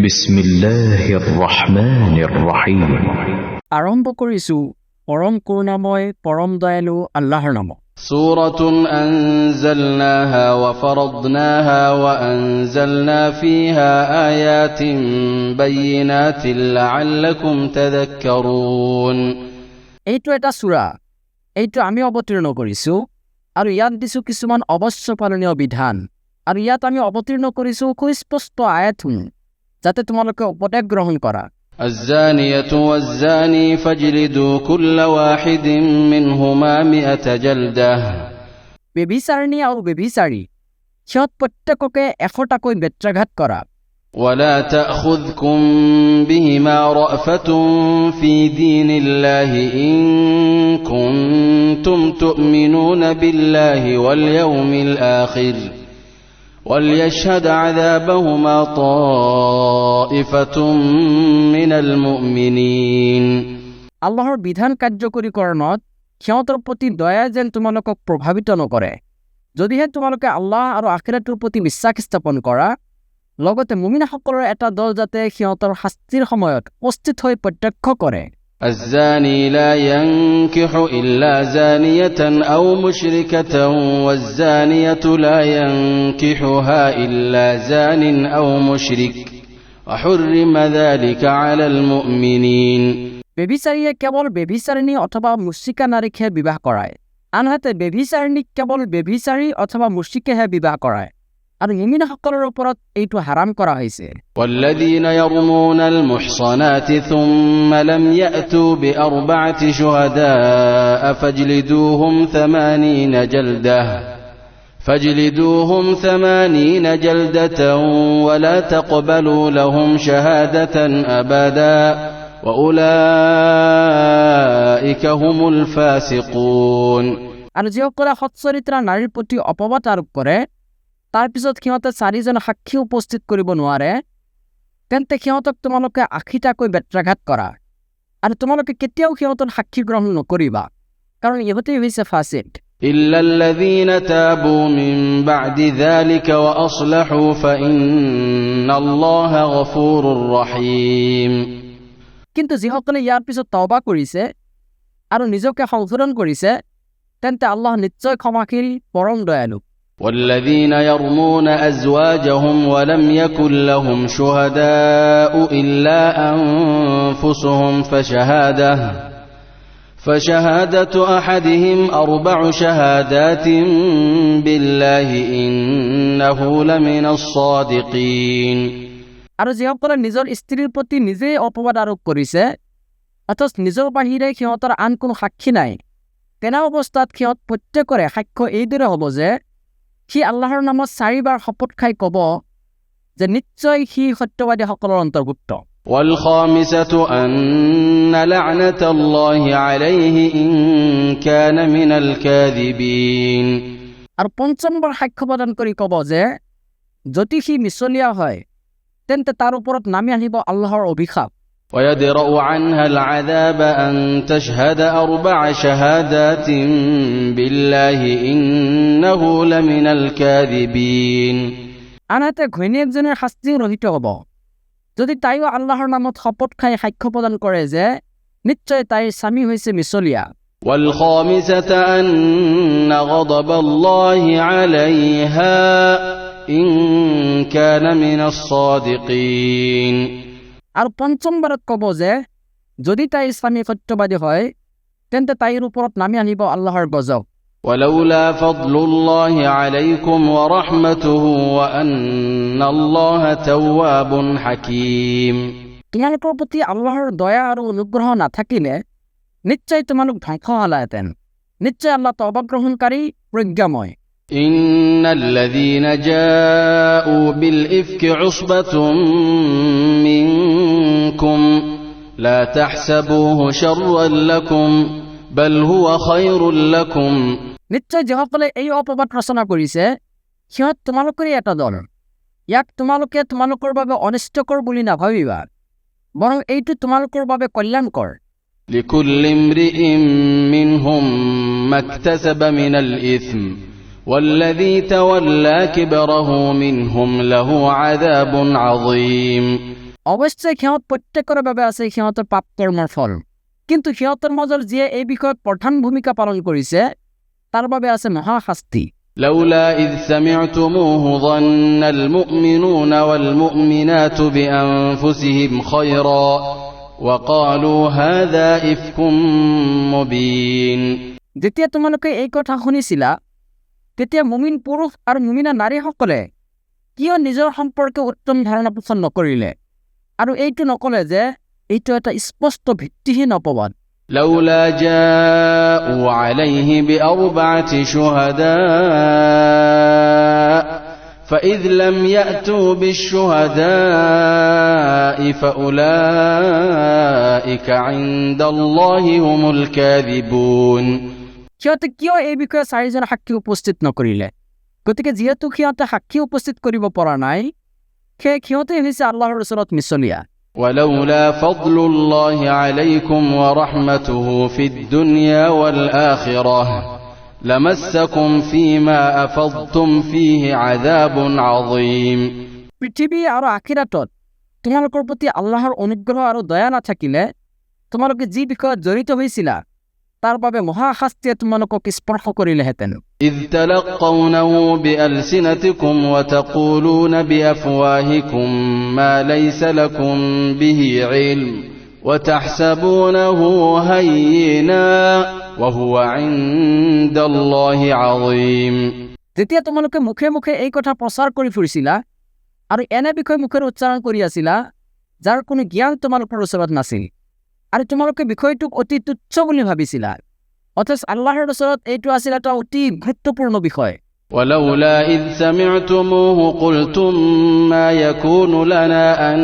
বিসমিল্লাহিৰ ৰহমানিৰ ৰহিম। আৰম্ভ কৰিছোঁ পৰম কৰুণাময় পৰম দয়ালু আল্লাহৰ নামত। সূৰাতুন আনজালনাহা ওয়া ফাৰাদনাহা ওয়া আনজালনা ফীহা আয়াতিন বাইয়িনাতিন লাআল্লাকুম তাযাক্কাৰুন। এইটো এটা সূৰা, এইটো আমি অৱতীৰ্ণ কৰিছোঁ আৰু ইয়াত দিছোঁ কিছুমান অৱশ্য পালনীয় বিধান, আৰু ইয়াত আমি অৱতীৰ্ণ কৰিছোঁ সুস্পষ্ট আয়াতসমূহ যাতে তোমালোকে উপদেশ গ্ৰহণ কৰা। الزانية والزاني فاجلدوا كل واحد منهما 100 جلدة। বেবিচাৰিণী আৰু বেবিচাৰী সিহঁত প্ৰত্যেককে 100টাকৈ বেত্ৰাঘাত কৰা। ولا تأخذكم بهما رأفة في دين الله إن كنتم تؤمنون بالله واليوم الآخر وليشهد عذابهما طائفة من المؤمنين। আল্লাহৰ বিধান কাৰ্যকৰীকৰণত সিহঁতৰ প্ৰতি দয়া যেন তোমালোকক প্ৰভাৱিত নকৰে, যদিহে তোমালোকে আল্লাহ আৰু আখিৰাতৰ প্ৰতি বিশ্বাস স্থাপন কৰা। লগতে মুমিনসকলৰ এটা দল যাতে সিহঁতৰ শাস্তিৰ সময়ত উপস্থিত হৈ প্ৰত্যক্ষ কৰে। الزاني لا ينكح إلا زانية أو مشركة والزانية لا ينكحها إلا زان أو مشرك وحرم ذلك على المؤمنين। বেবিচাৰীয়ে কেৱল বেবিচাৰিণী অথবা মুশ্ৰিকা নাৰীকহে বিবাহ কৰায়, আনহাতে বেবিচাৰিণীক কেৱল বেবিচাৰী অথবা মুশ্ৰিকেহে বিবাহ কৰায়, আৰু মুমিনসকলৰ ওপৰত এইটো হাৰাম কৰা হৈছে। والذين يرمون المحصنات ثم لم يأتوا بأربعة شهداء فاجلدوهم 80 جلدة ولا تقبلوا لهم شهادة أبدا وأولئك هم الفاسقون। আৰু যিসকলে সচ্চৰিত্ৰা নাৰীৰ প্ৰতি অপবাদ আৰোপ কৰে তাৰ পিছত সিহঁতে 4জন সাক্ষী উপস্থিত কৰিব নোৱাৰে, তেন্তে সিহঁতক তোমালোকে 80টাকৈ বেত্ৰাঘাত কৰা, আৰু তোমালোকে কেতিয়াও সিহঁতৰ সাক্ষী গ্ৰহণ নকৰিবা, কাৰণ ইহঁতেই হৈছে ফাছিক। إلا الذين تابوا من بعد ذلك وأصلحوا فإن الله غفور رحيم। কিন্তু যিসকলে ইয়াৰ পিছত তওবা কৰিছে আৰু নিজকে সংশোধন কৰিছে তেন্তে আল্লাহ নিশ্চয় ক্ষমাশীল পৰম দয়ালু। والذين يرمون أزواجهم ولم يكن لهم شهداء إلا أنفسهم فشهادة أحدهم 4 شهادات بالله إنه لمن الصادقين। আৰু যিসকলে নিজৰ স্ত্ৰীৰ প্ৰতি নিজেই অপবাদ আৰোপ কৰিছে অথচ নিজৰ বাহিৰে সিহঁতৰ আন কোনো সাক্ষী নাই, তেনে অৱস্থাত সিহঁত প্ৰত্যেকৰে সাক্ষ্য এইদৰে হ'ব যে সি আল্লাহৰ নামত 4 বাৰ শপত খাই ক'ব যে নিশ্চয় সি সত্যবাদীসকলৰ অন্তৰ্ভুক্ত। والخامسة أن لعنة الله عليه إن كان من الكاذبين। আৰু 5ম বাৰ সাক্ষ্য প্ৰদান কৰি ক'ব যে যদি সি মিছলীয়া হয় তেন্তে তাৰ ওপৰত নামি আহিব আল্লাহৰ অভিশাপ। ويدرأ عنها العذاب أن تشهد 4 شهادات بالله إنه لمن الكاذبين। আনহাতে ঘৈণীয়েকজনীৰ শাস্তি ৰহিত হ'ব যদি তাইও আল্লাহৰ নামত শপত খাই সাক্ষ্য প্ৰদান কৰে যে নিশ্চয় তাইৰ স্বামী হৈছে মিছলীয়া। والخامسة أن غضب الله عليها إن كان من الصادقين। আৰু 5ম বাৰত ক'ব যে যদি তাইৰ স্বামী সত্যবাদী হয় তেন্তে তাইৰ ওপৰত নামি আনিব আল্লাহৰ গজব। ولولا فضل الله عليكم ورحمته وأن الله تواب حكيم। তোমালোকৰ প্ৰতি আল্লাহৰ দয়া আৰু অনুগ্ৰহ নাথাকিলে নিশ্চয় তোমালোক ধ্বংস হ'লাহেঁতেন। নিশ্চয় আল্লাহ তওবা গ্ৰহণকাৰী প্ৰজ্ঞাময়। إن الذين جاءوا بالإفك عصبة منكم لا تحسبوه شرا لكم بل هو خير لكم। নিশ্চয় যিসকলে এই অপবাদ ৰচনা কৰিছে সিহঁত তোমালোকৰে এটা দল, ইয়াক তোমালোকে তোমালোকৰ বাবে অনিষ্টকৰ বুলি নাভাবিবা, বৰং এইটো তোমালোকৰ বাবে কল্যাণকৰ। لكل امرئ منهم ما اكتسب من الإثم والذي تولى كبره منهم له عذاب عظيم। অৱশ্যে সিহঁত প্ৰত্যেকৰে বাবে আছে সিহঁতৰ পাপ কৰ্মৰ ফল, কিন্তু সিহঁতৰ মাজৰ যিয়ে এই বিষয়ত প্ৰধান ভূমিকা পালন কৰিছে তাৰ বাবে আছে মহাশাস্তি। لولا إذ سمعتموه ظن المؤمنون والمؤمنات بأنفسهم خيرا وقالوا هذا إفك مبين। যেতিয়া তোমালোকে এই কথা শুনিছিলা তেতিয়া মুমিন পুৰুষ আৰু মুমিনা নাৰীসকলে কিয় নিজৰ সম্পৰ্কে উত্তম ধাৰণা পোষণ নকৰিলে আৰু এইটো নকলে যে এইটো এটা স্পষ্ট ভিত্তিহীন অপবাদ। لولا جاءوا عليه بأربعة شهداء فإذ لم يأتوا بالشهداء فأولئك عند الله هم الكاذبون। সিহঁতে কিয় এই বিষয়ে 4জন সাক্ষী উপস্থিত নকৰিলে? গতিকে যিহেতু সিহঁতে সাক্ষী উপস্থিত কৰিব পৰা নাই, সেয়ে সিহঁতে হৈছে আল্লাহৰ ওচৰত মিছলীয়া। ولولا فضل الله عليكم ورحمته في الدنيا والآخرة لمسكم فيما أفضتم فيه عذاب عظيم। পৃথিৱী আৰু আখিৰাতত তোমালোকৰ প্ৰতি আল্লাহৰ অনুগ্ৰহ আৰু দয়া নাথাকিলে তোমালোকে যি বিষয়ত জড়িত হৈছিলা তাৰ বাবে মহাশাস্তিয়ে তোমালোকক স্পৰ্শ কৰিলেহেঁতেন। إذ تلقونه بألسنتكم وتقولون بأفواهكم ما ليس لكم به علم وتحسبونه هينا وهو عند الله عظيم। যেতিয়া তোমালোকে মুখে মুখে এই কথা প্ৰচাৰ কৰি ফুৰিছিলা আৰু এনে বিষয় মুখেৰে উচ্চাৰণ কৰি আছিলা যাৰ কোনো জ্ঞান তোমালোকৰ ওচৰত নাছিল, আৰু তোমালোকে বিষয়টোক অতি তুচ্ছ বুলি ভাবিছিলা, অথচ আল্লাহৰ ওচৰত এইটো আছিল এটা অতি গুৰুত্বপূৰ্ণ বিষয়। ولولا إذ سمعتموه قلتم ما يكون لنا أن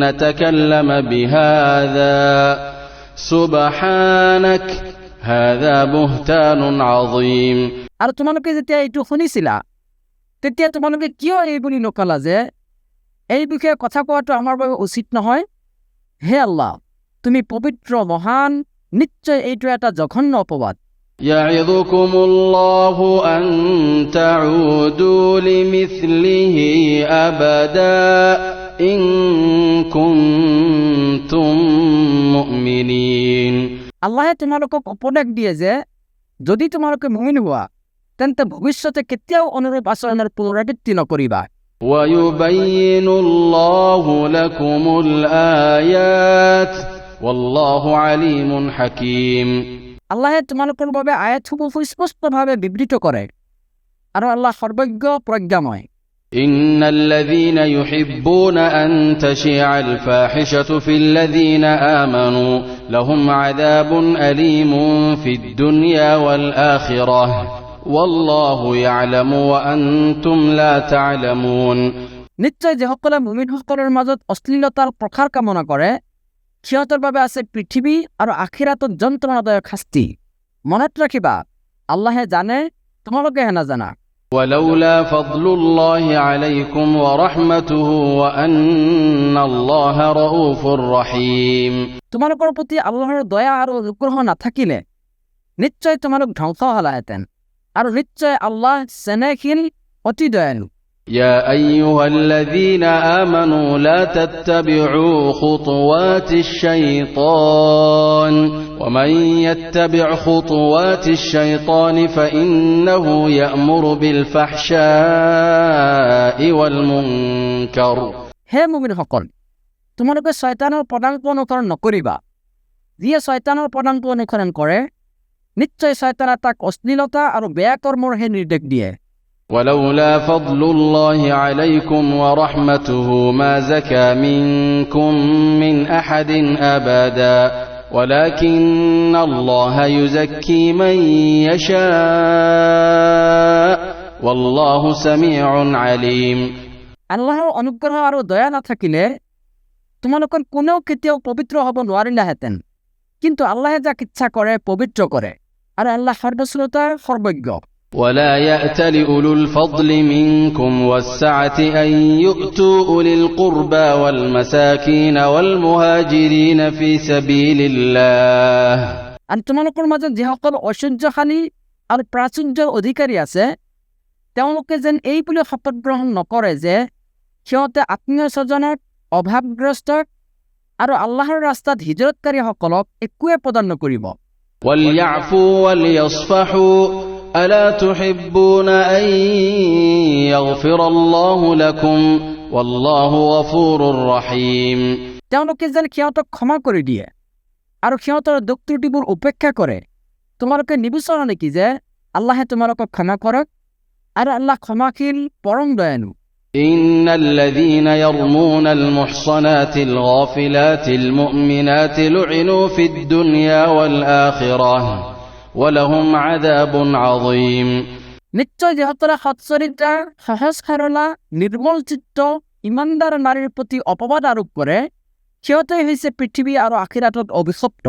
نتكلم بهذا سبحانك هذا بهتان عظيم। আৰু তোমালোকে যেতিয়া এইটো শুনিছিলা তেতিয়া তোমালোকে কিয় এই বুলি নকলা যে এই বিষয়ে কথা কোৱাটো আমাৰ বাবে উচিত নহয়? হে আল্লাহ, তুমি পবিত্ৰ মহান, নিশ্চয় এইটো এটা জঘন্য অপবাদ। يعظكم الله أن تعودوا لمثله أبدا إن كنتم مؤمنين। আল্লাহে তোমালোকক উপদেশ দিয়ে যে যদি তোমালোকে মুমিন হোৱা তেন্তে ভৱিষ্যতে কেতিয়াও অনুৰূপ আচৰণৰ পুনৰাবৃত্তি নকৰিবা। ويبين الله لكم الآيات والله عليم حكيم। আল্লাহে তোমালোকৰ বাবে আয়াতসমূহ সুস্পষ্টভাৱে বিবৃত কৰে আৰু আল্লাহ সৰ্বজ্ঞ প্ৰজ্ঞাময়। إن الذين يحبون أن تشيع الفاحشة في الذين آمنوا لهم عذاب أليم في الدنيا والآخرة والله يعلم وأنتم لا تعلمون। নিশ্চয় যেসকলে মুমিনসকলৰ মাজত অশ্লীলতাৰ প্ৰসাৰ কামনা কৰে সিহঁতৰ বাবে আছে পৃথিৱী আৰু আখিৰাতত যন্ত্ৰণাদায়ক শাস্তি। মনত ৰাখিবা, আল্লাহে জানে, তোমালোকেহে নাজানা। ولولا فضل الله عليكم ورحمته وأن الله رؤوف رحيم। তোমালোকৰ প্ৰতি আল্লাহৰ দয়া আৰু অনুগ্ৰহ নাথাকিলে নিশ্চয় তোমালোক ধ্বংস হলাহেঁতেন, আৰু নিশ্চয় আল্লাহ চেনেহশীল, অতি দয়ালু। يا أيها الذين آمنوا لا تتبعوا خطوات الشيطان ومن يتبع خطوات الشيطان فإنه يأمر بالفحشاء والمنكر। হে মুমিনসকল, তোমালোকে শয়তানৰ পদাঙ্ক অনুসৰণ নকৰিবা। যিয়ে শয়তানৰ পদাঙ্ক অনুসৰণ কৰে নিশ্চয় শয়তানে তাক অশ্লীলতা আৰু বেয়া কৰ্মৰহে নিৰ্দেশ দিয়ে। ولولا فضل الله عليكم ورحمته ما زكى منكم من أحد أبدا ولكن الله يزكي من يشاء والله سميع عليم। আল্লাহৰ অনুগ্ৰহ আৰু দয়া নাথাকিলে তোমালোকৰ কোনেও কেতিয়াও পবিত্ৰ হ'ব নোৱাৰিলাহেঁতেন, কিন্তু আল্লাহে যাক ইচ্ছা কৰে পবিত্ৰ কৰে, আৰু আল্লাহ সৰ্বশ্ৰোতা, সৰ্বজ্ঞ। ولا يأتل أولو الفضل منكم والسعة أن يؤتوا أولي القربى والمساكين والمهاجرين في سبيل الله। আৰু তোমালোকৰ মাজত যিসকল ঐশ্বৰ্যশালী আৰু প্ৰাচুৰ্যৰ অধিকাৰী আছে তেওঁলোকে যেন এই বুলি শপত গ্ৰহণ নকৰে যে সিহঁতে আত্মীয় স্বজনক অভাৱগ্ৰস্ত আৰু আল্লাহৰ ৰাস্তাত হিজৰতকাৰীসকলক একোৱে প্ৰদান নকৰিব। وليعفوا وليصفحوا ألا تحبون أن يغفر الله لكم والله غفور رحيم। তেওঁলোকে যেন সিহঁতক ক্ষমা কৰি দিয়ে আৰু সিহঁতৰ দুখ ত্ৰুটিবোৰ উপেক্ষা কৰে। তোমালোকে নিবিচাৰা নেকি যে আল্লাহে তোমালোকক ক্ষমা কৰক? আৰু আল্লাহ ক্ষমাশীল পৰম দয়ালু। إن الذين يرمون المحصنات الغافلات المؤمنات لعنوا في الدنيا والآخرة ولهم عذاب عظيم। নিশ্চয় যিসকলে সচ্চৰিত্ৰা, সহজ সৰলা, নিৰ্মল চিত্ত, ইমানদাৰ নাৰীৰ প্ৰতি অপবাদ আৰোপ কৰে, সিহঁতে হৈছে পৃথিৱী আৰু আখিৰাতত অভিশপ্ত,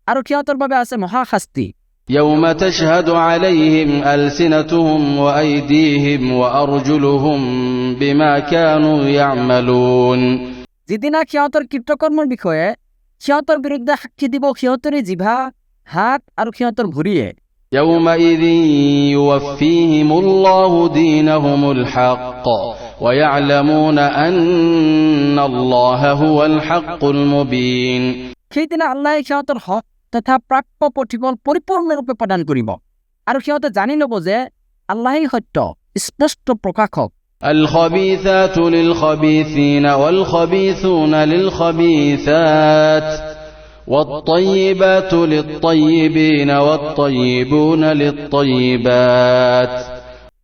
আৰু সিহঁতৰ বাবে আছে মহাশাস্তি। يوم تشهد عليهم ألسنتهم وأيديهم وأرجلهم بما كانوا يعملون। যিদিনা সিহঁতৰ কৃতকৰ্মৰ বিষয়ে সিহঁতৰ বিৰুদ্ধে সাক্ষী দিব সিহঁতৰে জিভা, হাত আৰু সিহঁতৰ ভৰিয়ে। يومئذ يوفيهم الله دينهم الحق ويعلمون أن الله هو الحق المبين। সেইদিনা আল্লাহে সিহঁতৰ হক তথা প্ৰাপ্য প্ৰতিফল পৰিপূৰ্ণৰূপে প্ৰদান কৰিব, আৰু সিহঁতে জানি ল'ব যে আল্লাহেই সত্য, স্পষ্ট প্ৰকাশক। الخبيثات للخبيثين والخبيثون للخبيثات والطيبات للطيبين والطيبون للطيبات।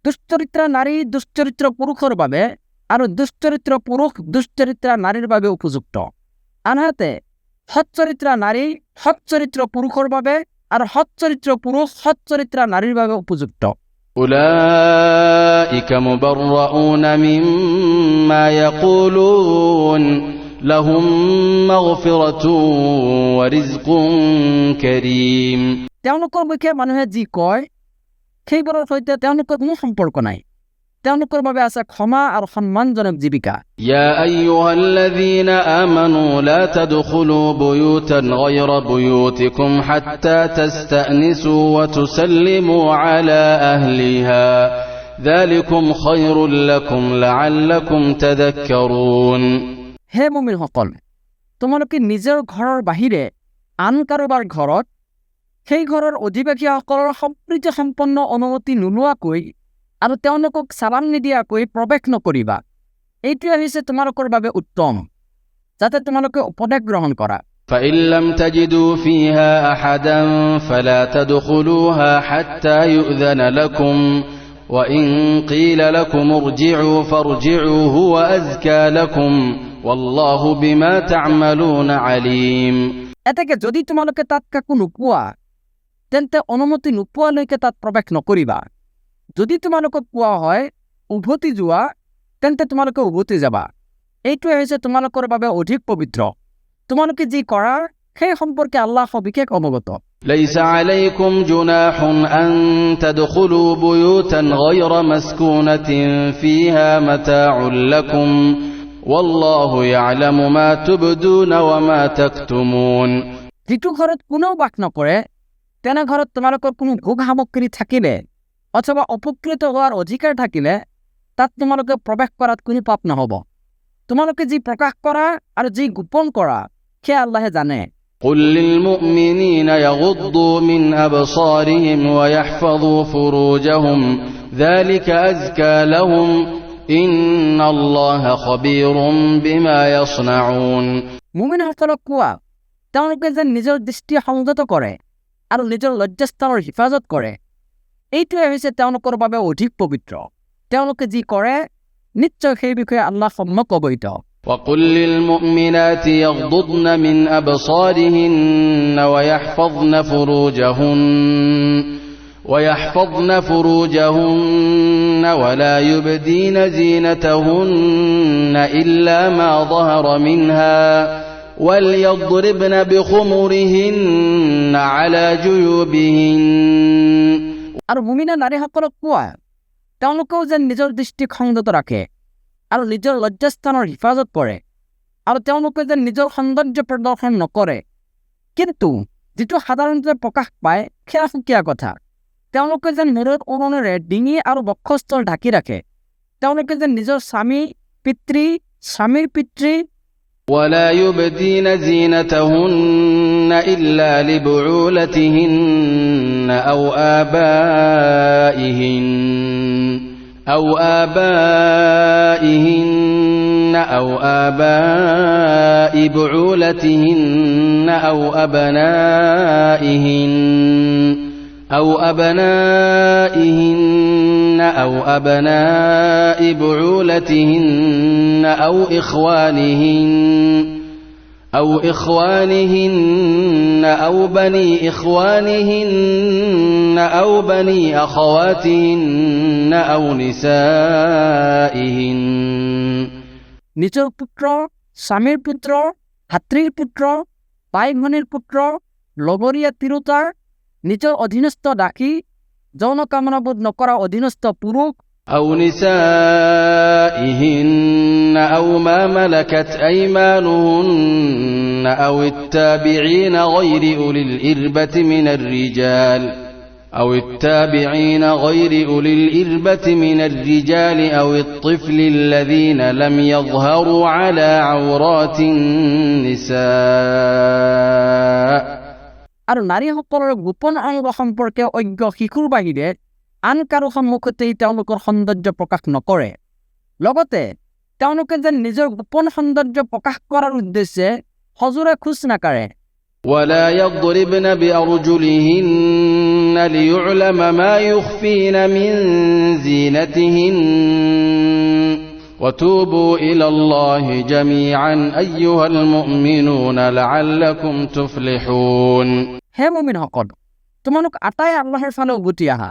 দুশ্চৰিত্ৰা নাৰী দুশ্চৰিত্ৰ পুৰুষৰ বাবে আৰু দুশ্চৰিত্ৰ পুৰুষ দুশ্চৰিত্ৰা নাৰীৰ বাবে উপযুক্ত। আনহাতে সচ্চৰিত্ৰা নাৰী সচ্চৰিত্ৰ পুৰুষৰ বাবে আৰু সচ্চৰিত্ৰ পুৰুষ সচ্চৰিত্ৰা নাৰীৰ বাবে উপযুক্ত। أولئك مبرؤون مما يقولون لهم مغفرة ورزق كريم। তেওঁলোকৰ মুখে মানুহে যি কয় সেইবোৰৰ সৈতে তেওঁলোকৰ কোনো সম্পৰ্ক নাই। তেওঁলোকৰ বাবে আছে ক্ষমা আৰু সন্মানজনক জীৱিকা। يا أيها الذين آمنوا لا تدخلوا بيوتا غير بيوتكم حتى تستأنسوا وتسلموا على أهلها ذلكم خير لكم لعلكم تذكرون। হে মুমিনসকল, তোমালোকে নিজৰ ঘৰৰ বাহিৰে আন কাৰোবাৰ ঘৰত সেই ঘৰৰ অধিবাসীসকলৰ সম্প্ৰীতি সম্পন্ন অনুমতি নোলোৱাকৈ আৰু তেওঁলোকক চালাম নিদিয়াকৈ প্ৰৱেশ নকৰিবা। এইটোৱে হৈছে তোমালোকৰ বাবে উত্তম, যাতে তোমালোকে উপদেশ গ্ৰহণ কৰা। فإن لم تجدوا فيها أحدا فلا تدخلوها حتى يؤذن لكم وإن قيل لكم ارجعوا فارجعوا هو أزكى لكم والله بما تعملون عليم। এতেকে যদি তোমালোকে তাত কাকো নোপোৱা তেন্তে অনুমতি নোপোৱালৈকে তাত প্ৰৱেশ নকৰিবা। যদি তোমালোকক কোৱা হয় উভতি যোৱা তেন্তে তোমালোকে উভতি যাবা। এইটোৱে হৈছে তোমালোকৰ বাবে অধিক পবিত্ৰ। তোমালোকে যি কৰা সেই সম্পৰ্কে আল্লাহ সবিশেষ অৱগত। ليس عليكم جناح أن تدخلوا بيوتا غير مسكونة فيها متاع لكم والله يعلم ما تبدون وما تكتمون। যিটো ঘৰত কোনেও বাস নকৰে তেনে ঘৰত তোমালোকৰ কোনো ভোগ সামগ্ৰী থাকিলে অথবা উপকৃত হোৱাৰ অধিকাৰ থাকিলে তাত তোমালোকে প্ৰৱেশ কৰাত কোনো পাপ নহ'ব। তোমালোকে যি প্ৰকাশ কৰা আৰু যি গোপন কৰা সেয়া আল্লাহে জানে। قل للمؤمنين يغضوا من أبصارهم ويحفظوا فروجهم ذلك أزكى لهم إن الله خبير بما يصنعون। মুমিনসকলক কোৱা তেওঁলোকে যেন নিজৰ দৃষ্টি সংযত কৰে আৰু নিজৰ লজ্জাস্থানৰ হিফাজত কৰে। এইটোৱে হৈছে তেওঁলোকৰ বাবে অধিক পবিত্ৰ। তেওঁলোকে যি কৰে নিশ্চয় সেই বিষয়ে আল্লাহ সম্যক অৱগত। وقل للمؤمنات يغضضن من أبصارهن ويحفظن فروجهن ولا يبدين زينتهن إلا ما ظهر منها وليضربن بخمرهن على جيوبهن। আৰু মুমিনা নাৰীসকলক কোৱা তেওঁলোকেও যেন নিজৰ দৃষ্টি সংযত ৰাখে আৰু নিজৰ লজ্জাস্থানৰ হিফাজত কৰে, আৰু তেওঁলোকে যেন নিজৰ সৌন্দৰ্য প্ৰদৰ্শন নকৰে, কিন্তু যিটো সাধাৰণতে প্ৰকাশ পায় সেয়া সুকীয়া কথা। তেওঁলোকে যেন মূৰৰ ওৰণেৰে ডিঙি আৰু বক্ষস্থল ঢাকি ৰাখে। তেওঁলোকে যেন নিজৰ স্বামী পিতৃ, স্বামীৰ পিতৃ ولا يبدين زينتهن إلا لبعولتهن أو آبائهن أو آباء بعولتهن أو أبنائهن أو أبناء بعولتهن أو إخوانهن أو بني إخوانهن أو بني أخواتهن أو نسائهن নিজৰ পুত্ৰ, স্বামীৰ পুত্ৰ, ভাতৃৰ পুত্ৰ, বাই ভনীৰ পুত্ৰ, লগৰীয়া তিৰোতাৰ, নিজৰ অধীনস্থ দাসী, যৌন কামনাবোধ নকৰা অধীনস্থ পুৰুষ, أو نسائهن أو ما ملكت أيمانهن أو التابعين غير أولي الإربة من الرجال أو الطفل الذين لم يظهروا على عورات النساء আৰু নাৰীসকলৰ গোপন অংগ সম্পৰ্কে অজ্ঞ শিশুৰ বাহিৰে আন কাৰো সন্মুখতেই তেওঁলোকৰ সৌন্দৰ্য প্ৰকাশ নকৰে। লগতে তেওঁলোকে যেন নিজৰ গোপন সৌন্দৰ্য প্ৰকাশ কৰাৰ উদ্দেশ্যে সজোৰে খোজ নাকাৰে। ولا يضربن بأرجلهن ليعلم ما يخفين من زينتهن وتوبوا إلى الله جميعا أيها المؤمنون لعلكم تفلحون হে মুমিনসকল, তোমালোক আটাই আল্লাহৰ ফালে উভতি আহা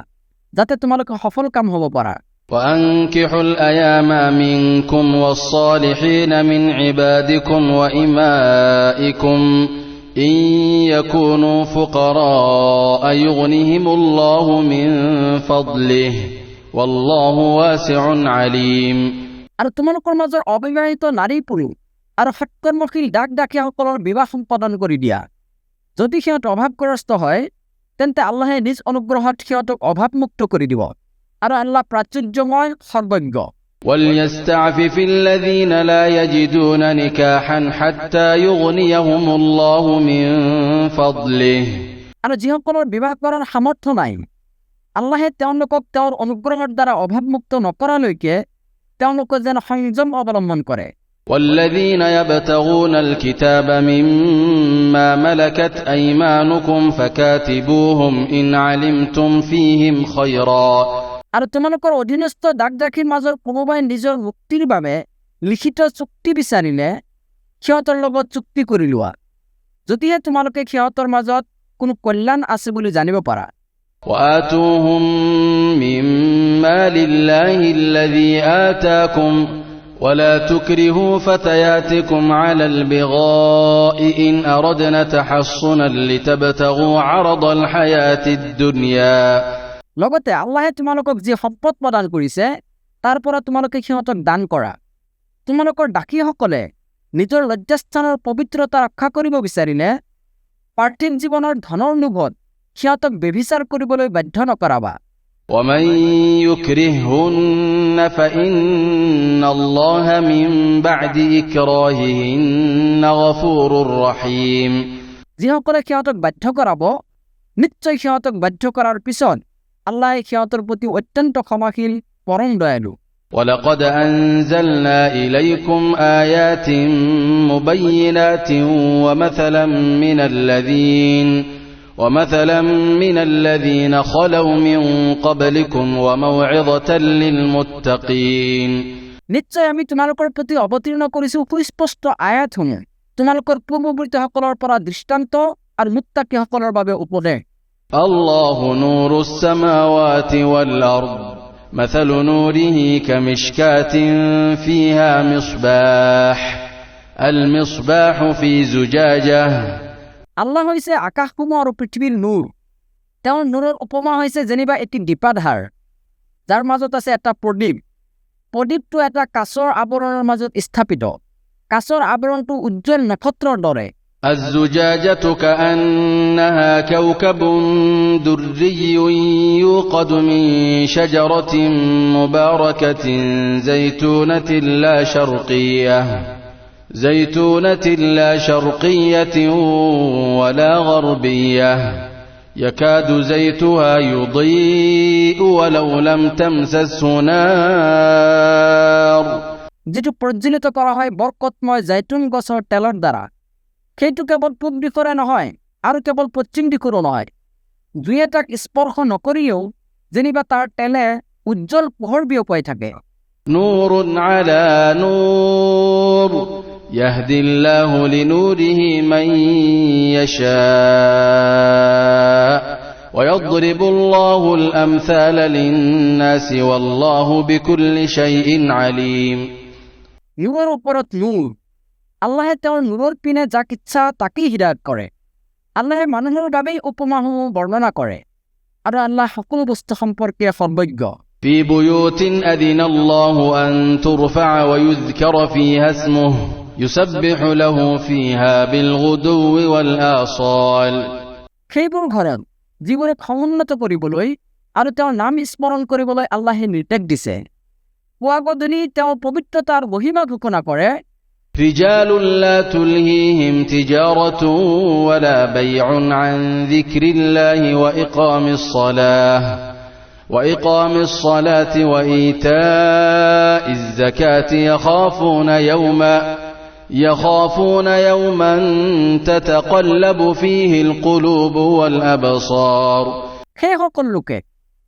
যাতে তোমালোক সফল কাম হ'ব পাৰা। وأنكحوا الأيام منكم والصالحين من عبادكم وإمائكم إن يكونوا فقراء يغنهم الله من فضله والله واسع عليم আৰু তোমালোকৰ মাজৰ অবিবাহিত নাৰী পুৰুষ আৰু সৎকৰ্মশীল ডাক ডাকিয়াসকলৰ বিবাহ সম্পাদন কৰি দিয়া। যদি সিহঁত অভাৱগ্ৰস্ত হয় তেন্তে আল্লাহে নিজ অনুগ্ৰহত সিহঁতক অভাৱমুক্ত কৰি দিব আৰু আল্লাহ প্ৰাচুৰ্যময় সৰ্বজ্ঞ। وليستعفف الذين لا يجدون نكاحا حتى يغنيهم الله من فضله আৰু যিসকলৰ বিবাহ কৰাৰ সামৰ্থ্য নাই আল্লাহে তেওঁলোকক তেওঁৰ অনুগ্ৰহৰ দ্বাৰা অভাৱমুক্ত নকৰালৈকে তেওঁলোকে যেন সংযম অৱলম্বন কৰে। والذين يبتغون الكتاب مما ملكت أيمانكم فكاتبوهم إن علمتم فيهم خيرا আৰু তোমালোকৰ অধীনস্থ দাসদাসীৰ মাজৰ কোনোবাই নিজৰ মুক্তিৰ বাবে লিখিত চুক্তি বিচাৰিলে সিহঁতৰ লগত চুক্তি কৰি লোৱা, যদিহে তোমালোকে সিহঁতৰ মাজত কোনো কল্যাণ আছে বুলি জানিব পাৰা। وآتوهم من مال الله الذي آتاكم ولا تكرهوا فتياتكم على البغاء إن أردنا تحصنا لتبتغوا عرض الحياة الدنيا লগতে আল্লাহে তোমালোকক যি সম্পদ প্ৰদান কৰিছে তাৰ পৰা তোমালোকে সিহঁতক দান কৰা। তোমালোকৰ দাসীসকলে নিজৰ লজ্জাস্থানৰ পবিত্ৰতা ৰক্ষা কৰিব বিচাৰিলে পাৰ্থিৱ জীৱনৰ ধনৰ লোভত সিহঁতক ব্যভিচাৰ কৰিবলৈ বাধ্য নকৰাবা। ومن يكرههن فإن الله من بعد إكراههن غفور رحيم যিসকলে সিহঁতক বাধ্য কৰাব নিশ্চয় সিহঁতক বাধ্য কৰাৰ পিছত আল্লাহে সিহঁতৰ প্ৰতি অত্যন্ত ক্ষমাশীল পৰম দয়ালু। ولقد أنزلنا إليكم آيات مبينات ومثلا من الذين خلوا من قبلكم وموعظة للمتقين নিশ্চয় আমি তোমালোকৰ প্ৰতি অৱতীৰ্ণ কৰিছো সুস্পষ্ট আয়াতসমূহ, তোমালোকৰ পূৰ্বৱৰ্তীসকলৰ পৰা দৃষ্টান্ত আৰু মুত্তাকীসকলৰ বাবে উপদেশ। الله نور السماوات والأرض مثل نوره كمشكاة فيها المصباح في زجاجة আল্লাহ হৈছে আকাশসমূহ আৰু পৃথিৱীৰ নূৰ। তেওঁৰ নূৰৰ উপমা হৈছে যেনিবা এটি দীপাধাৰ যাৰ মাজত আছে এটা প্ৰদীপ। প্ৰদীপটো এটা কাঁচৰ আৱৰণৰ মাজত স্থাপিত। কাঁচৰ আৱৰণটো উজ্জ্বল নক্ষত্ৰৰ দৰে। الزجاجة كأنها كوكب دري يوقد من شجرة مباركة زيتونة زيتونة لا شرقية ولا غربية يكاد زيتها يضيء ولو لم تمسسه نار যেটো প্ৰজ্বলিত কৰা হয় বৰকতময় জৈতুন গছৰ তেলৰ দ্বাৰা সেইটো কেৱল পূব দিশৰে নহয় আৰু কেৱল পশ্চিম দিশৰো নহয় দুই এটাক স্পৰ্শ নকৰিও যেনিবা তাৰ তেলে উজ্জ্বল পোহৰ বিয়পাই থাকে نور على نور يهدي الله لنوره من يشاء ويضرب الله الأمثال للناس والله بكل شيء عليم নূৰৰ ওপৰত নূৰ আল্লাহে তেওঁৰ নূৰৰ পিনে যাক ইচ্ছা তাকেই হিদায়ত কৰে আল্লাহে মানুহৰ বাবেই উপমাসমূহ বৰ্ণনা কৰে আৰু আল্লাহ সকলো বস্তু সম্পৰ্কে সৰ্বজ্ঞ في بيوت أذن الله أن ترفع ويذكر فيها اسمه يسبح له فيها بالغدو والآصال সেইবোৰ ঘৰত যিবোৰে সমুন্নত কৰিবলৈ আৰু তেওঁৰ নাম স্মৰণ কৰিবলৈ আল্লাহে নিৰ্দেশ দিছে পুৱা গধূলি তেওঁ পবিত্ৰতাৰ মহিমা ঘোষণা কৰে رجال لا تلهيهم تجارة ولا بيع عن ذكر الله وإقام الصلاة وإيتاء الزكاة يخافون يوما تتقلب فيه القلوب والأبصار সেই সকল লোকে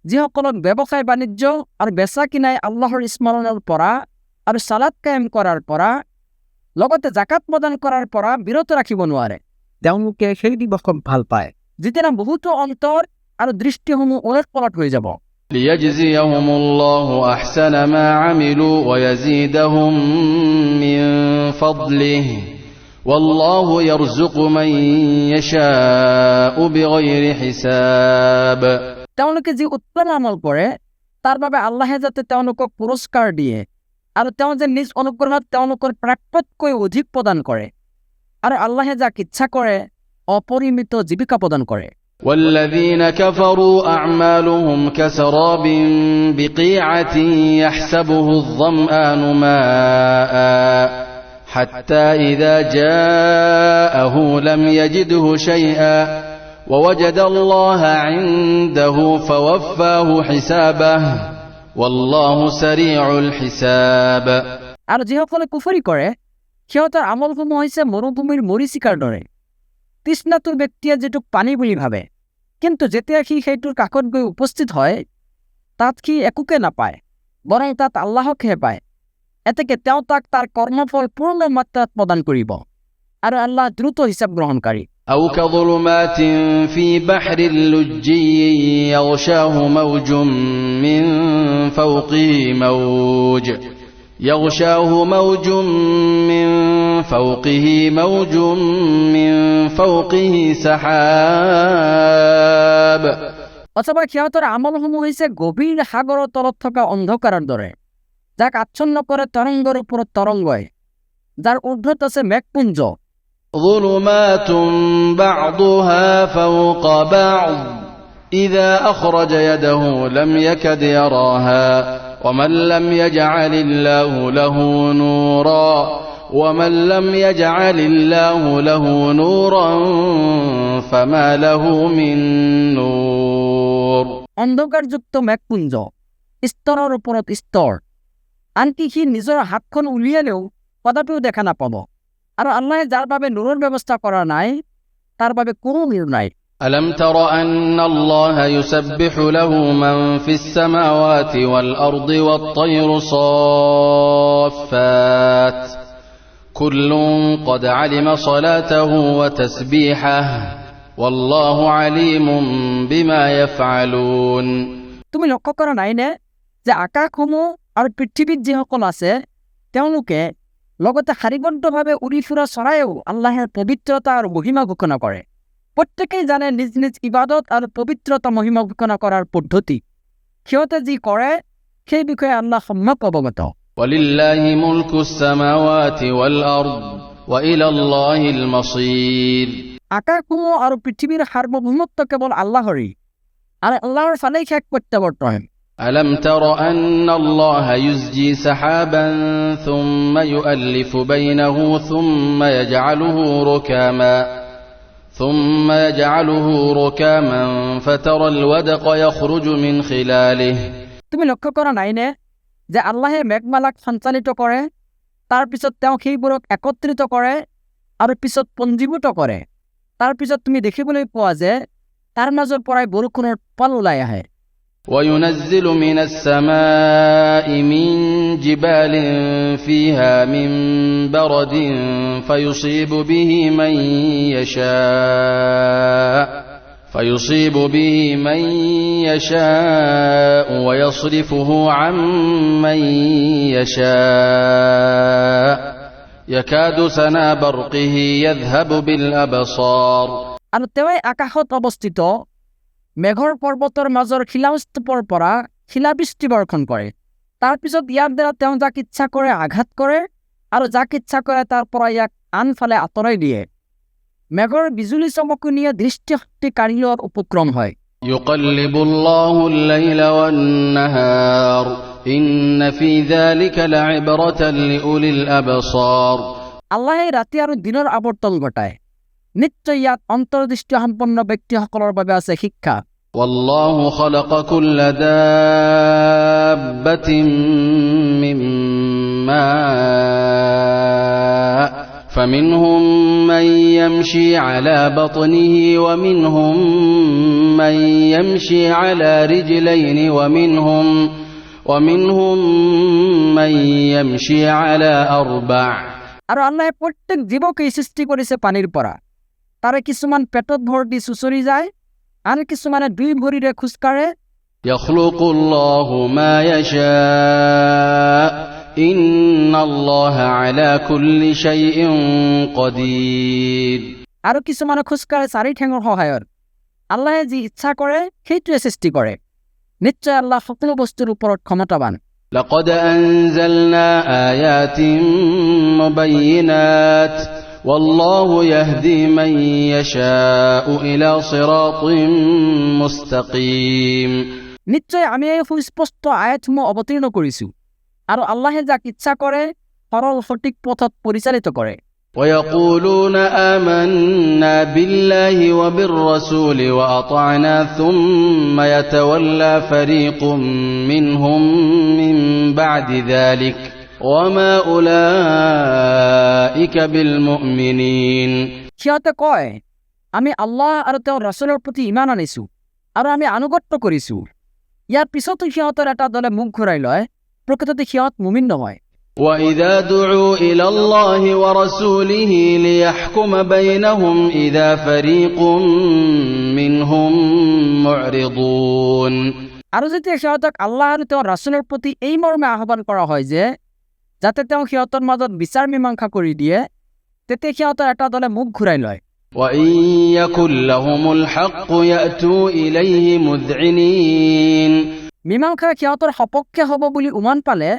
যিসকলক ব্যৱসায় বাণিজ্য আৰু বেচা কিনাই আল্লাহৰ স্মৰণৰ পৰা আৰু সালাত কায়েম কৰাৰ পৰা লগতে জাকাত প্ৰদান কৰাৰ পৰা বিৰত ৰাখিব নোৱাৰে তেওঁলোকে সেই দিৱসক ভাল পায় যেতিয়া বহুতো অন্তৰ আৰু দৃষ্টিসমূহ ওলট পলট হৈ যাব ليجزيهم الله أحسن ما عملوا ويزيدهم من فضله والله يرزق من يشاء بغير حساب তেওঁলোকে যি উত্তম আমল কৰে তাৰ বাবে আল্লাহে যাতে তেওঁলোকক পুৰস্কাৰ দিয়ে আৰু তেওঁ যে নিজ অনুগ্ৰহত তেওঁলোকৰ প্ৰাপ্যতকৈ অধিক প্ৰদান কৰে আৰু আল্লাহে যাক ইচ্ছা কৰে অপৰিমিত জীৱিকা প্ৰদান কৰে والذين كفروا أعمالهم كسراب بقيعة يحسبه الظمآن ماء حتى إذا جاءه لم يجده شيئا ووجد الله عنده فوفاه حسابه والله سريع الحساب আৰু যিসকলে কুফৰি কৰে সিহঁতৰ আমলসমূহ হৈছে মৰুভূমিৰ মৰীচিকাৰ দৰে তৃষ্ণাতুৰ ব্যক্তিয়ে যেটোক পানী বুলি ভাবে কিন্তু যেতিয়া সি সেইটোৰ কাষত গৈ উপস্থিত হয় তাত সি একোকে নাপায় বৰং তাত আল্লাহকহে পায় এতেকে তেওঁ তাক তাৰ কৰ্মফল পূৰ্ণ মাত্ৰাত প্ৰদান কৰিব আৰু আল্লাহ দ্ৰুত হিচাপ গ্ৰহণকাৰী أو كظلمات في بحر لجي يغشاه موج من فوقه سحاب অথবা সিহঁতৰ আমলসমূহ হৈছে গভীৰ সাগৰৰ তলত থকা অন্ধকাৰৰ দৰে যাক আচ্ছন্ন কৰে তৰংগৰ ওপৰত তৰংগই যাৰ ঊৰ্ধ্বত আছে মেঘপুঞ্জ ظلمات بعضها فوق بعض إذا أخرج يده لم يكد يراها ومن لم يجعل الله له نورا فما له من نور অন্ধকাৰযুক্ত মেঘপুঞ্জ স্তৰৰ ওপৰত স্তৰ আনকি সি নিজৰ হাতখন উলিয়ালেও কদাপিও দেখা নাপাব আৰু আল্লাহে যাৰ বাবে নূৰৰ ব্যৱস্থা কৰা নাই তাৰ বাবে কোনো নূৰ নাই ألم تر أن الله يسبح له من في السماوات والأرض والطير صافات كل قد علم صلاته وتسبيحه والله عليم بما يفعلون তুমি লক্ষ্য কৰা নাইনে যে আকাশসমূহ আৰু পৃথিৱীত যিসকল আছে তেওঁলোকে লগতে শাৰীবদ্ধভাৱে উৰি ফুৰা চৰাইও আল্লাহৰ পবিত্ৰতা আৰু মহিমা ঘোষণা কৰে প্ৰত্যেকেই জানে নিজ নিজ ইবাদত আৰু পবিত্ৰতা মহিমা ঘোষণা কৰাৰ পদ্ধতি সিহঁতে যি কৰে সেই বিষয়ে আল্লাহ সম্যক অৱগত ولله ملك السماوات والأرض وإلى الله المصير আকাশসমূহ আৰু পৃথিৱীৰ সাৰ্বভৌমত্ব কেৱল আল্লাহৰেই আৰু আল্লাহৰ ফালেই শেষ প্ৰত্যাৱৰ্তন ألم تر أن الله يزجي سحابا ثم يؤلف بينه ثم يجعله ركاما فترى الودق يخرج من خلاله তুমি লক্ষ্য কৰা নাইনে যে আল্লাহে মেঘমালাক সঞ্চালিত কৰে, তাৰ পিছত তেওঁ সেইবোৰক একত্ৰিত কৰে আৰু পিছত পঞ্জীভূত কৰে। তাৰ পিছত তুমি দেখিবলৈ পোৱা যে তাৰ মাজৰ পৰাই বৰষুণৰ পাল ওলাই আহে। وينزل من السماء من جبال فيها من برد فيصيب به من يشاء ويصرفه عن من يشاء يكاد سنا برقه يذهب بالأبصار আৰু তেওঁই আকাশত অৱস্থিত মেঘৰ পৰ্বতৰ মাজৰ শিলাস্তূপৰ পৰা শিলাবৃষ্টি বৰ্ষণ কৰে। তাৰ পিছত ইয়াৰ দ্বাৰা তেওঁ যাক ইচ্ছা কৰে আঘাত কৰে আৰু যাক ইচ্ছা কৰে তাৰ পৰা ইয়াক আনফালে আঁতৰাই দিয়ে। মেঘৰ বিজুলী চমকনিয়ে দৃষ্টিশক্তিকাৰীৰ উপক্ৰম হয়। يقلب الله الليل والنهار إن في ذلك لعبرة لأولي الأبصار আল্লাহে ৰাতি আৰু দিনৰ আৱৰ্তন ঘটায়। নিশ্চয় ইয়াত অন্তৰ্দৃষ্টি সম্পন্ন ব্যক্তিসকলৰ বাবে আছে শিক্ষা। والله خلق كل دابة من ماء فمنهم من يمشي على بطنه ومنهم من يمشي على رجلين ومنهم من يمشي على أربع আৰু আল্লাহে প্ৰত্যেক জীৱকেই সৃষ্টি কৰিছে পানীৰ পৰা। তাৰে কিছুমান পেটত ভৰ দি চুচৰি যায় আৰু কিছুমানে দুই ভৰিৰে খোজকাঢ়ে। يخلق الله ما يشاء إن الله على كل شيء قدير আৰু কিছুমানে খোজকাঢ়ে চাৰি ঠেঙৰ সহায়ত। আল্লাহে যি ইচ্ছা কৰে সেইটোৱে সৃষ্টি কৰে। নিশ্চয় আল্লাহ সকলো বস্তুৰ ওপৰত ক্ষমতাবান। لقد أنزلنا آيات مبينات والله يهدي من يشاء إلى صراط مستقيم নিশ্চয় আমি এই সুস্পষ্ট আয়াতসমূহ অৱতীৰ্ণ কৰিছো আৰু আল্লাহে যাক ইচ্ছা কৰে সৰল সঠিক পথত পৰিচালিত কৰে। ويقولون آمنا بالله وبالرسول وأطعنا ثم يتولى فريق منهم من بعد ذلك وما أولئك بالمؤمنين সিহঁতে কয় আমি আল্লাহ আৰু তেওঁৰ ৰাসূলৰ প্ৰতি ঈমান আনিছো আৰু আমি আনুগত্য কৰিছো। ইয়াৰ পিছতো সিহঁতৰ এটা দলে মুখ ঘূৰাই লয়, প্ৰকৃততে সিহঁত মুমিন নহয়। وإذا دعوا إلى الله ورسوله ليحكم بينهم إذا فريق منهم معرضون আৰু যেতিয়া সিহঁতক আল্লাহ আৰু তেওঁৰ ৰাসূলৰ প্ৰতি এই মৰ্মে আহ্বান কৰা হয় যে যাতে তেওঁ সিহঁতৰ মাজত বিচাৰ মীমাংসা কৰি দিয়ে, তেতিয়া সিহঁতৰ এটা দলে মুখ ঘূৰাই লয়। وإن يكن لهم الحق يأتوا إليه مذعنين মীমাংসা সিহঁতৰ সপক্ষে হ'ব বুলি উমান পালে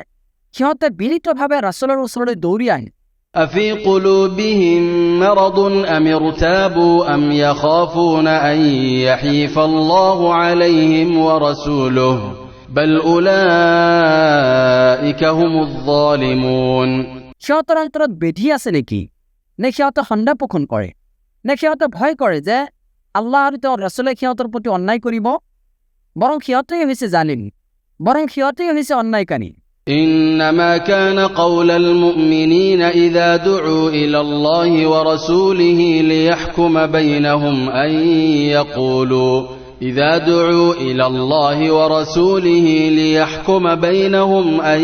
সিহঁতে বিনীতভাৱে ৰাসূলৰ ওচৰলৈ দৌৰি আহে। أفي قلوبهم مرض أم ارتابوا أم يخافون أن يحيف الله عليهم ورسوله بل أولئك هم الظالمون সিহঁতৰ অন্তৰত বেধি আছে নেকি? নে সিহঁতে সন্দেহ পোষণ কৰে? নে সিহঁতে ভয় কৰে যে আল্লাহ আৰু তেওঁৰ ৰাসূলে সিহঁতৰ প্ৰতি অন্যায় কৰিব? বৰং সিহঁতেই হৈছে জালিম, বৰং সিহঁতেই হৈছে অন্যায়কাৰী। إنما كان قول المؤمنين إذا دعوا إلى الله ورسوله ليحكم بينهم أن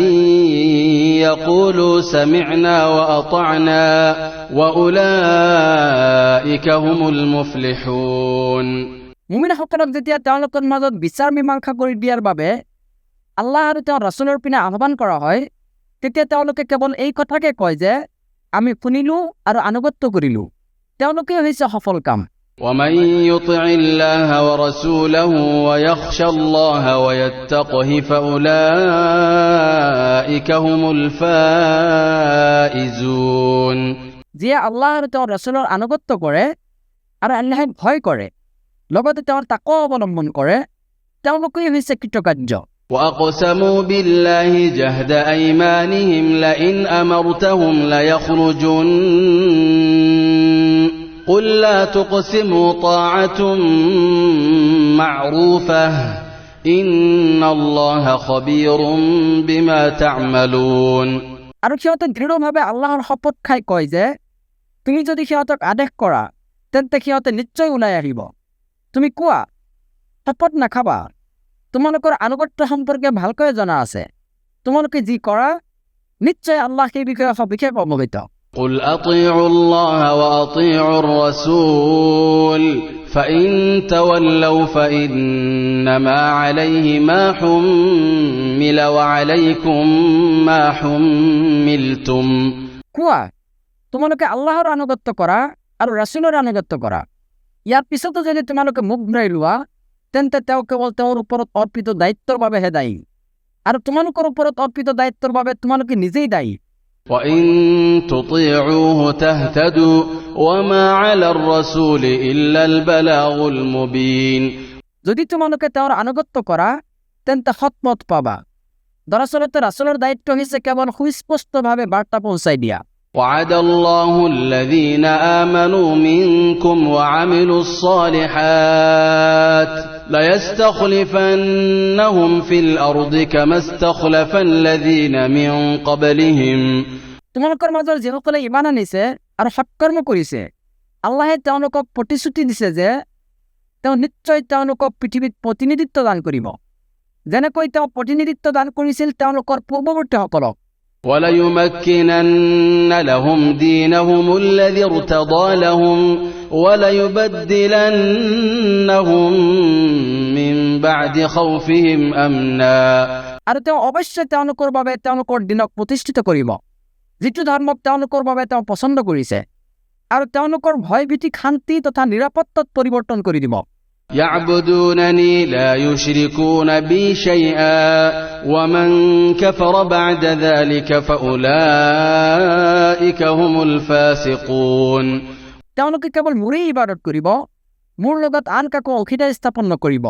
يقولوا سمعنا وأطعنا وأولئك هم المفلحون মুমিনসকলক যেতিয়া তেওঁলোকৰ মাজত বিচাৰ মীমাংসা কৰি দিয়াৰ বাবে আল্লাহ আৰু তেওঁৰ ৰাসূলৰ পিনে আহ্বান কৰা হয়, তেতিয়া তেওঁলোকে কেৱল এই কথাকে কয় যে আমি শুনিলো আৰু আনুগত্য কৰিলো। তেওঁলোকে হৈছে সফল কাম। ومن يطع الله ورسوله ويخشى الله ويتقه فأولئك هم الفائزون যিয়ে আল্লাহ আৰু তেওঁৰ ৰাসূলৰ আনুগত্য কৰে আৰু আল্লাহক ভয় কৰে লগতে তেওঁৰ তাকৱা অৱলম্বন কৰে, তেওঁলোকেই হৈছে কৃতকাৰ্য। وأقسموا بالله جهد أيمانهم لئن أمرتهم ليخرجن قل لا تقسموا طاعة معروفة إن الله خبير بما تعملون আৰু সিহঁতে দৃঢ়ভাৱে আল্লাহৰ শপত খাই কয় যে তুমি যদি সিহঁতক আদেশ কৰা তেন্তে সিহঁতে নিশ্চয় ওলাই আহিব। তুমি কোৱা শপত নাখাবা, তোমালোকৰ আনুগত্য সম্পৰ্কে ভালকৈ জনা আছে, তোমালোকে যি কৰা নিশ্চয় আল্লাহ সেই বিষয়ে সবিশেষ অৱগত। قل أطيعوا الله وأطيعوا الرسول فإن تولوا فإنما عليه ما حمل وعليكم ما حملتم কোৱা তোমালোকে আল্লাহৰ আনুগত্য কৰা আৰু ৰাসূলৰ আনুগত্য কৰা। ইয়াৰ পিছতো যদি তোমালোকে মুখ ঘূৰাই লোৱা তেন্তে তেওঁ কেৱল তেওঁৰ ওপৰত অৰ্পিত দায়িত্বৰ বাবেহে দায়ী, আৰু তোমালোকৰ ওপৰত অৰ্পিত দায়িত্বৰ বাবে তোমালোকে নিজেই দায়ী। وإن تطيعوه تهتدوا وما على الرسول إلا البلاغ المبين যদি তোমালোকে তেওঁৰ আনুগত্য কৰা তেন্তে সৎপথ পাবা। দৰাচলতে ৰাসূলৰ দায়িত্ব হৈছে কেৱল সুস্পষ্টভাৱে বাৰ্তা পहुঁচাই দিয়া। وعد الله الذين آمنوا منكم وعملوا الصالحات ليستخلفنهم في الأرض كما استخلف الذين من قبلهم তোমালোকৰ মাজৰ যিসকলে ইমান আনিছে আৰু সৎকৰ্ম কৰিছে আল্লাহে তেওঁলোকক প্ৰতিশ্ৰুতি দিছে যে তেওঁ নিশ্চয় তেওঁলোকক পৃথিৱীত প্ৰতিনিধিত্ব দান কৰিব, যেনেকৈ তেওঁ প্ৰতিনিধিত্ব দান কৰিছিল তেওঁলোকৰ পূৰ্বৱৰ্তীসকলক। وَلَيُمَكِّنَنَّ لَهُمْ دِينَهُمُ الَّذِي ارْتَضَىٰ لَهُمْ وَلَيُبَدِّلَنَّهُم مِّن بَعْدِ خَوْفِهِمْ أَمْنًا আৰু তেওঁ অৱশ্যে তেওঁলোকৰ বাবে তেওঁলোকৰ দিনক প্ৰতিষ্ঠিত কৰিব, যিটো ধৰ্মক তেওঁলোকৰ বাবে তেওঁ পছন্দ কৰিছে, আৰু তেওঁলোকৰ ভয়ভীতিক শান্তি তথা নিৰাপত্তাত পৰিৱৰ্তন কৰি দিব। يعبدونني لا يشركون بي شيئا ومن كفر بعد ذلك فأولئك هم الفاسقون তেওঁলোকে কেৱল মোৰেই ইবাদত কৰিব, মোৰ লগত আন কাকো অংশীদাৰ স্থাপন নকৰিব,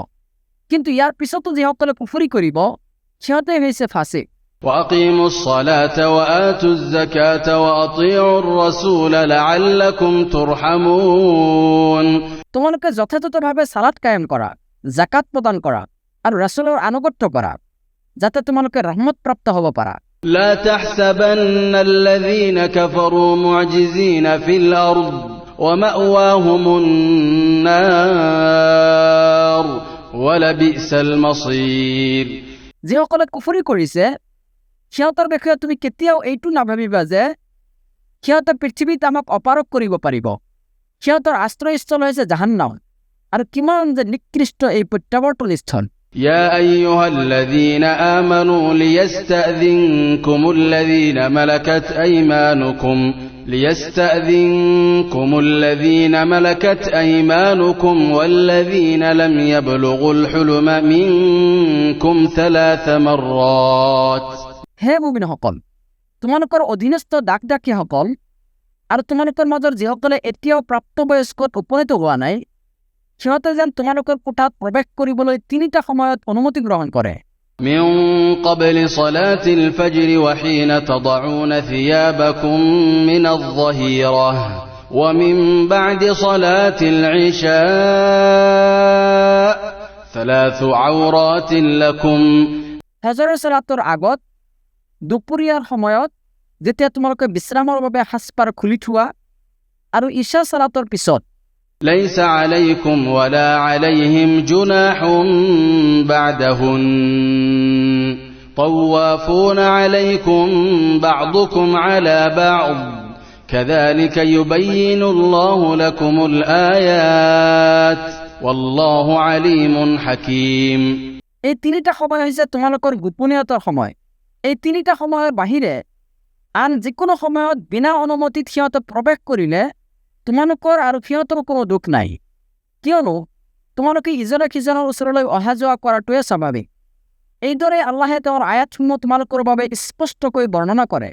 কিন্তু ইয়াৰ পিছতো যিসকলে কুফৰি কৰিব সিহঁতে হৈছে ফাসিক। وأقيموا الصلاة وآتوا الزكاة وأطيعوا الرسول لعلكم ترحمون তোমালোকে যথাযথভাৱে সালাত কায়েম কৰা, জাকাত প্ৰদান কৰা আৰু ৰাসূলৰ আনুগত্য কৰা যাতে তোমালোকে ৰহমত প্ৰাপ্ত হ'ব পাৰা। لا تحسبن الذين كفروا معجزين في الأرض ومأواهم النار ولبئس المصير যিসকলে কুফৰি কৰিছে সিহঁতৰ বিষয়ে তুমি কেতিয়াও এইটো নাভাবিবা যে সিহঁতে পৃথিৱীত আমাক অপাৰক কৰিব পাৰিব। সিহঁতৰ আশ্ৰয়স্থল হৈছে জাহান্নাম, আৰু কিমান যে নিকৃষ্ট এই প্ৰত্যাৱৰ্তন স্থল। يا أيها الذين آمنوا ليستأذنكم الذين ملكت أيمانكم والذين لم يبلغوا الحلم منكم 3 مرات হে মুমিনসকল, তোমালোকৰ অধীনস্থ ডাকডাকীসকল আৰু তোমালোকৰ মাজৰ যিসকলে এতিয়াও প্ৰাপ্তবয়স্কত উপনীত হোৱা নাই সিহঁতে যেন তোমালোকৰ কোঠাত প্ৰৱেশ কৰিবলৈ 3টা সময়ত অনুমতি গ্ৰহণ কৰে। من قبل صلاة الفجر وحين تضعون ثيابكم من الظهيرة ومن بعد صلاة العشاء 3 عورات لكم ফজৰৰ সালাতৰ আগত, দুপৰীয়াৰ সময়ত যেতিয়া তোমালোকে বিশ্ৰামৰ বাবে সাজপাৰ খুলি থোৱা, আৰু ঈশা সালাতৰ পিছত। ليس عليكم ولا عليهم جناح بعدهن طوافون عليكم بعضكم على بعض كذلك يبين الله لكم الآيات والله عليم حكيم এই 3টা সময় হৈছে তোমালোকৰ গোপনীয়তাৰ সময়। এই 3টা সময়ৰ বাহিৰে আন যিকোনো সময়ত বিনা অনুমতিত সিহঁতে প্ৰৱেশ কৰিলে তোমালোকৰ আৰু সিহঁতৰ কোনো দুখ নাই, কিয়নো তোমালোকে ইজনে সিজনৰ ওচৰলৈ অহা যোৱা কৰাটোৱে স্বাভাৱিক। এইদৰে আল্লাহে তেওঁৰ আয়াতসমূহ তোমালোকৰ বাবে স্পষ্টকৈ বৰ্ণনা কৰে,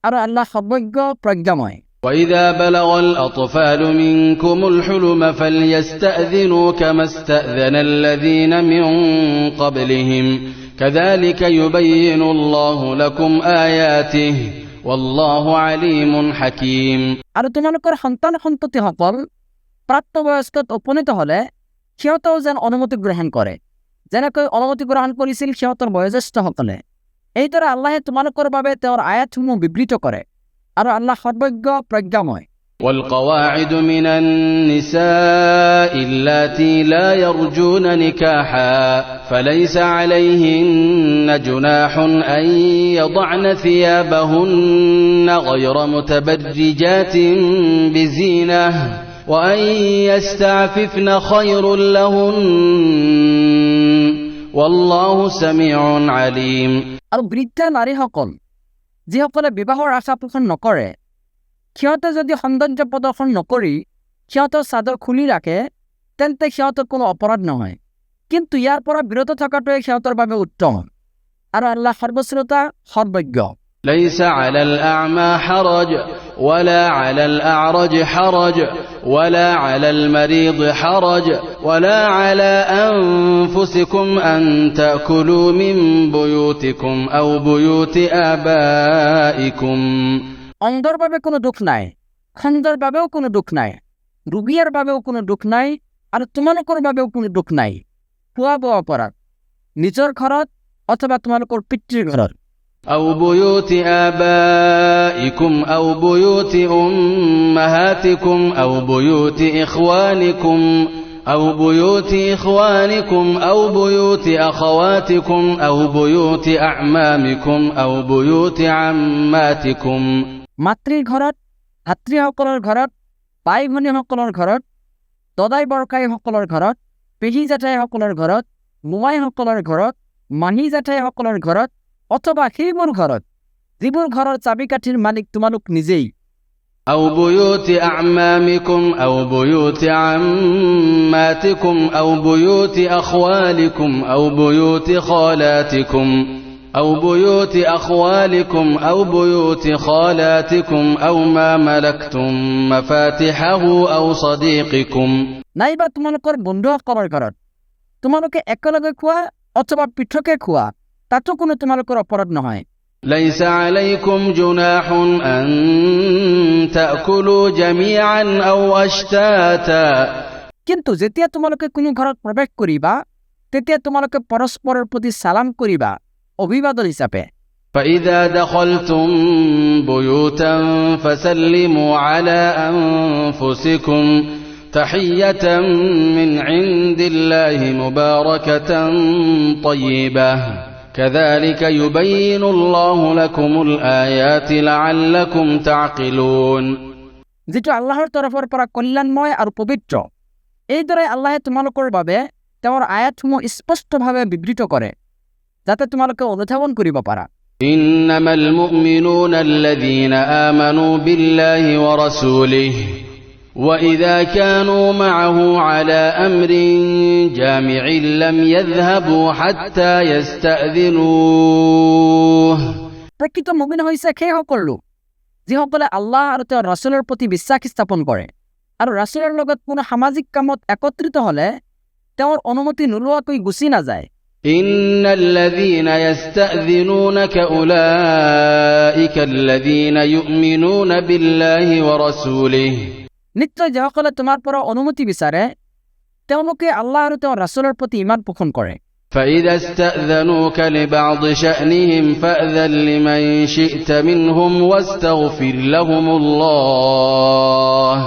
আৰু আল্লাহ সৰ্বজ্ঞ প্ৰজ্ঞাময়। وإذا بلغ الأطفال منكم الحلم فليستأذنوا كما استأذن الذين من قبلهم كذلك يبين الله لكم آياته والله عليم حكيم আৰু তোমালোকৰ সন্তান সন্ততিসকল প্ৰাপ্তবয়স্কত উপনীত হ'লে সিহঁতেও যেন অনুমতি গ্ৰহণ কৰে, যেনেকৈ অনুমতি গ্ৰহণ কৰিছিল সিহঁতৰ বয়োজ্যেষ্ঠসকলে। এইদৰে আল্লাহে তোমালোকৰ বাবে তেওঁৰ আয়াতসমূহ বিবৃত কৰে, আৰু আল্লাহ সৰ্বজ্ঞ প্ৰজ্ঞাময়। والقواعد من النساء اللاتي لا يرجون نكاحا فليس عليهن جناح أن يضعن ثيابهن غير متبرجات بزينة وأن يستعففن خير لهن والله سميع عليم। আৰু বৃদ্ধা নাৰীসকল যিসকলে বিবাহৰ আশা পোষণ নকৰে, সিহঁতে যদি সৌন্দৰ্য প্ৰদৰ্শন নকৰি সিহঁতৰ চাদৰ খুলি ৰাখে, তেন্তে সিহঁতৰ কোনো অপৰাধ নহয়, কিন্তু ইয়াৰ পৰা বিৰত থকাটোৱে সিহঁতৰ বাবে উত্তম, আৰু আল্লাহ সৰ্বশ্ৰোতা সৰ্বজ্ঞ। ليس على الأعمى حرج ولا على الأعرج حرج ولا على المريض حرج ولا على أنفسكم أن تأكلوا من بيوتكم أو بيوت آبائكم। অন্ধৰ বাবে কোনো দুখ নাই, খণ্ডৰ বাবেও কোনো দুখ নাই, ৰোগীৰ বাবেও কোনো দুখ নাই, আৰু তোমালোকৰ বাবেও কোনো দুখ নাই খোৱা বোৱা কৰাত, নিজৰ ঘৰত অথবা তোমালোকৰ পিতৃৰ ঘৰত। أو بيوت آبائكم أو بيوت أمهاتكم أو بيوت إخوانكم أو بيوت إخوانكم أو بيوت أخواتكم أو بيوت أعمامكم أو بيوت عماتكم। মাতৃৰ ঘৰত, ভাতৃসকলৰ ঘৰত, বাই ভনীসকলৰ ঘৰত, দদাই বৰকাইসকলৰ ঘৰত, পেহী জেঠাইসকলৰ ঘৰত, মোমাইসকলৰ ঘৰত, মাহী জেঠাইসকলৰ ঘৰত, অথবা সেইবোৰ ঘৰত যিবোৰ ঘৰৰ চাবিকাঠিৰ মালিক তোমালোক নিজেই। أو بيوت أعمامكم أو بيوت عماتكم أو بيوت أخوالكم أو بيوت خالاتكم أو بيوت أخوالكم أو بيوت خالاتكم أو ما ملكتم مفاتحه أو صديقكم। নাইবা তোমালোকৰ বন্ধুসকলৰ ঘৰত তোমালোকে একেলগে খোৱা অথবা পৃথকে খোৱা, তাতো কোনো তোমালোকৰ অপৰাধ নহয়। ليس عليكم جناح أن تأكلوا جميعا أو أشتاتا। কিন্তু যেতিয়া তোমালোকে কোনো ঘৰত প্ৰৱেশ কৰিবা, তেতিয়া তোমালোকে পৰস্পৰৰ প্ৰতি সালাম কৰিবা অভিবাদন হিচাপে। فإذا دخلتم بيوتا فسلموا على أنفسكم تحية من عند الله مباركة طيبة كذلك يبين الله لكم الآيات لعلكم تعقلون। যেটো আল্লাহৰ তৰফৰ পৰা কল্যাণময় আৰু পবিত্ৰ, এইদৰে আল্লাহে তোমালোকৰ বাবে তেওঁৰ আয়াতসমূহ স্পষ্টভাৱে বিবৃত কৰে, যাতে তোমালোকে অনুধাৱন কৰিব পাৰা। إنما المؤمنون الذين آمنوا بالله ورسوله وإذا كانوا معه على أمر جامع لم يذهبوا حتى يستأذنوه। প্ৰকৃত মুমিন হৈছে সেইসকল লোক যিসকলে আল্লাহ আৰু তেওঁৰ ৰাছুলৰ প্ৰতি বিশ্বাস স্থাপন কৰে, আৰু ৰাছুলৰ লগত কোনো সামাজিক কামত একত্ৰিত হ'লে তেওঁৰ অনুমতি নোলোৱাকৈ গুচি নাযায়। إن الذين يستأذنونك أولئك الذين يؤمنون بالله ورسوله। নিশ্চয় যিসকলে তোমাৰ পৰা অনুমতি বিচাৰে তেওঁলোকে আল্লাহ আৰু তেওঁৰ ৰাছুলৰ প্ৰতি ইমান পোষণ কৰে। فإذا استأذنوك لبعض شأنهم فأذن لمن شئت منهم واستغفر لهم الله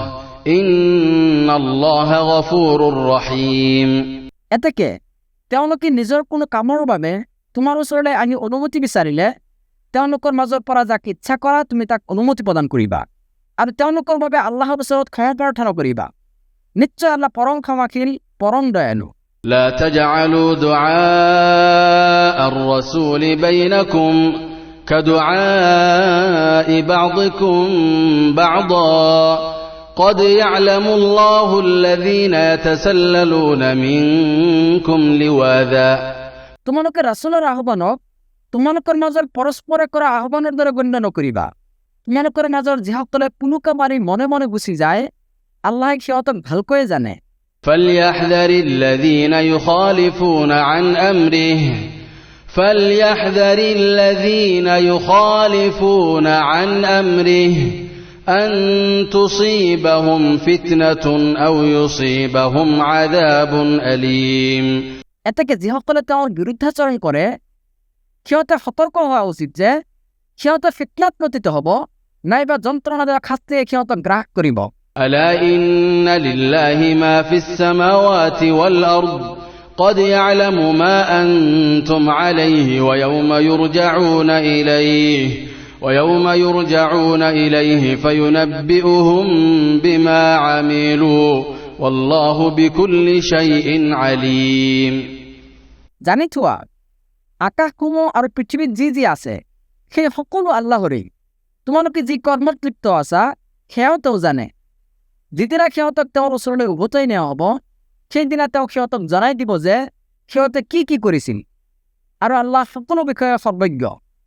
إن الله غفور رحيم। এতেকে তেওঁলোকে নিজৰ কোনো কামৰ বাবে তোমাৰ ওচৰলৈ আহি অনুমতি বিচাৰিলে তেওঁলোকৰ মাজৰ পৰা যাক ইচ্ছা কৰা তুমি তাক অনুমতি প্ৰদান কৰিবা, আৰু তেওঁলোকৰ বাবে আল্লাহৰ ওচৰত ক্ষমা প্ৰাৰ্থনা কৰিবা। নিশ্চয় আল্লাহ পৰম ক্ষমাশীল, পৰম দয়ালু। لا تجعلوا دعاء الرسول بينكم كدعاء بعضكم بعضا قد يعلم الله الذين يتسللون منكم لواذا। তোমালোকে ৰাছুলৰ আহ্বানক তোমালোকৰ মাজৰ পৰস্পৰে কৰা আহ্বানৰ দৰে গণ্য নকৰিবা। তোমালোকৰ মাজৰ যিসকলে পুলুকা মাৰি মনে মনে গুচি যায়, আল্লাহে সিহঁতক ভালকৈয়ে জানে। فليحذر الذين يخالفون عن أمره فليحذر الذين يخالفون عن أمره أن تصيبهم فتنة أو يصيبهم عذاب أليم এতেকে যিসকলে তেওঁৰ বিৰুদ্ধাচৰণ কৰে সিহঁতে সতৰ্ক হোৱা উচিত যে সিহঁতে ফিতনাত পতিত হ'ব নাইবা যন্ত্ৰণাদায়ক শাস্তিয়ে সিহঁতক গ্ৰাস কৰিব ألا إن لله ما في السماوات والأرض قد يعلم ما أنتم عليه ويوم يرجعون إليه فينبئهم بما عملوا والله بكل شيء عليم জানি থোৱা আকাশসমূহ আৰু পৃথিৱীত যি আছে সেই সকলো আল্লাহৰে তোমালোকে যি কৰ্মত লিপ্ত আছা সেয়াও তেওঁ জানে যিদিনা সিহঁতক তেওঁৰ ওচৰলৈ উভতাই নিয়া হ'ব সেইদিনা তেওঁ সিহঁতক জনাই দিব যে সিহঁতে কি কৰিছিল আৰু আল্লাহ সকলো বিষয়ে সৰ্বজ্ঞ